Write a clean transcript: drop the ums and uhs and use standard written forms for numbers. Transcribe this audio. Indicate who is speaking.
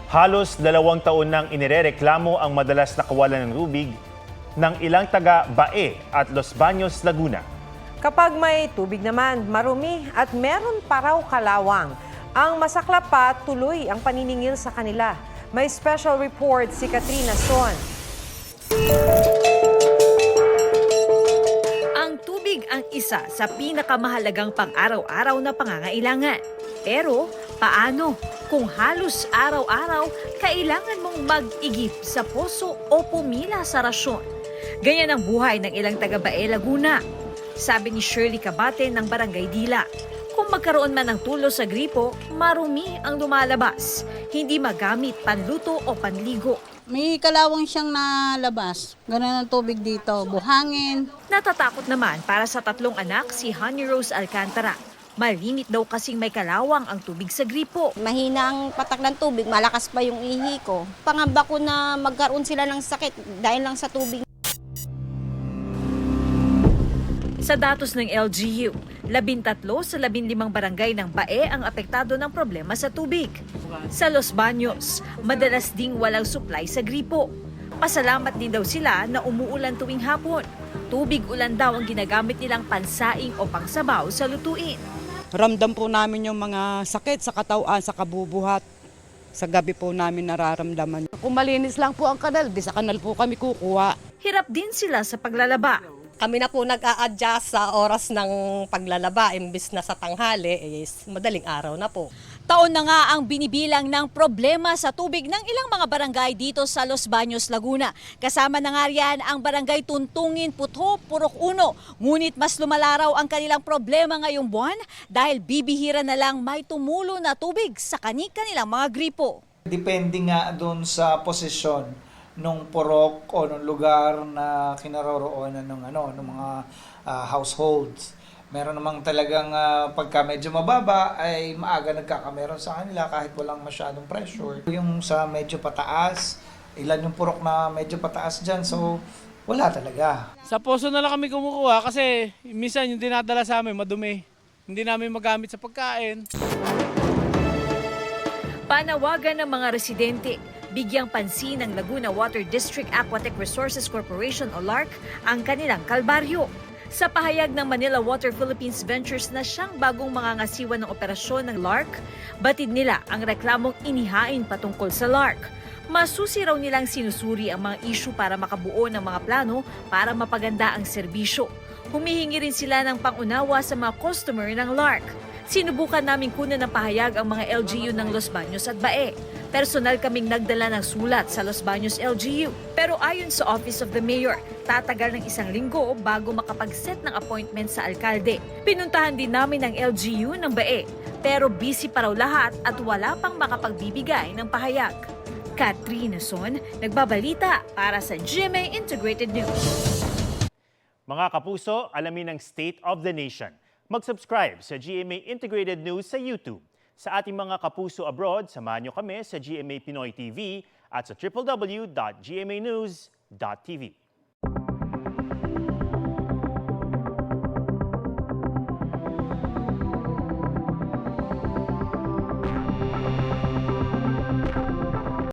Speaker 1: Halos 2 taon nang inirereklamo ang madalas na kawalan ng tubig ng ilang taga Bae at Los Baños, Laguna.
Speaker 2: Kapag may tubig naman, marumi at meron pa raw kalawang. Ang masaklap pa, tuloy ang paniningil sa kanila. May special report si Katrina Son.
Speaker 3: Ang tubig ang isa sa pinakamahalagang pang-araw-araw na pangangailangan. Pero paano kung halos araw-araw kailangan mong mag-igip sa poso o pumila sa rasyon? Ganyan ang buhay ng ilang taga-Bae, Laguna. Sabi ni Shirley Cabate ng Barangay Dila, kung magkaroon man ng tulo sa gripo, marumi ang lumalabas. Hindi magamit panluto o panligo.
Speaker 4: May kalawang siyang nalabas. Ganun ang tubig dito, buhangin.
Speaker 3: Natatakot naman para sa 3 anak si Honey Rose Alcantara. Malimit daw kasing may kalawang ang tubig sa gripo.
Speaker 5: Mahina ang patak ng tubig, malakas pa yung ihi ko. Pangamba ko na magkaroon sila ng sakit dahil lang sa tubig.
Speaker 3: Sa datos ng LGU, 13 sa 15 barangay ng Bae ang apektado ng problema sa tubig. Sa Los Baños, madalas ding walang supply sa gripo. Pasalamat din daw sila na umuulan tuwing hapon. Tubig ulan daw ang ginagamit nilang pansaing o pangsabaw sa lutuin.
Speaker 6: Ramdam po namin yung mga sakit sa katawan, sa kabubuhat. Sa gabi po namin nararamdaman. Kung malinis lang po ang kanal, di sa kanal po kami kukuha.
Speaker 3: Hirap din sila sa paglalaba.
Speaker 7: Kami na po nag-a-adjust sa oras ng paglalaba, imbis na sa tanghali, is madaling araw na po.
Speaker 8: Taon na nga ang binibilang ng problema sa tubig ng ilang mga barangay dito sa Los Baños, Laguna. Kasama na nga riyan ang barangay Tuntungin, Putho, Purok 1. Ngunit mas lumalaraw ang kanilang problema ngayong buwan dahil bibihira na lang may tumulo na tubig sa kanilang mga gripo.
Speaker 9: Depende nga doon sa posisyon nung purok o nung lugar na kinaroroonan ng mga households. Meron namang talagang pagka medyo mababa ay maaga nagkakameron sa kanila kahit walang masyadong pressure. Yung sa medyo pataas, ilan yung purok na medyo pataas dyan, so wala talaga.
Speaker 10: Sa poso na lang kami kumukuha kasi minsan yung dinadala sa amin madumi. Hindi namin magamit sa pagkain.
Speaker 3: Panawagan ng mga residente, bigyang pansin ng Laguna Water District Aquatic Resources Corporation o LARC ang kanilang kalbaryo. Sa pahayag ng Manila Water Philippines Ventures na siyang bagong mangangasiwa ng operasyon ng LARC, batid nila ang reklamong inihain patungkol sa LARC. Masusi raw nilang sinusuri ang mga isyu para makabuo ng mga plano para mapaganda ang serbisyo. Humihingi rin sila ng pangunawa sa mga customer ng LARC. Sinubukan naming kunan ng pahayag ang mga LGU ng Los Baños at Bae. Personal kaming nagdala ng sulat sa Los Baños LGU. Pero ayon sa Office of the Mayor, tatagal ng 1 linggo bago makapag-set ng appointment sa alkalde. Pinuntahan din namin ang LGU ng Bae. Pero busy pa raw lahat at wala pang makapagbibigay ng pahayag. Katrina Son, nagbabalita para sa GMA Integrated News.
Speaker 1: Mga kapuso, alamin ang State of the Nation. Mag-subscribe sa GMA Integrated News sa YouTube. Sa ating mga kapuso abroad, samahan niyo kami sa GMA Pinoy TV at sa www.gmanews.tv.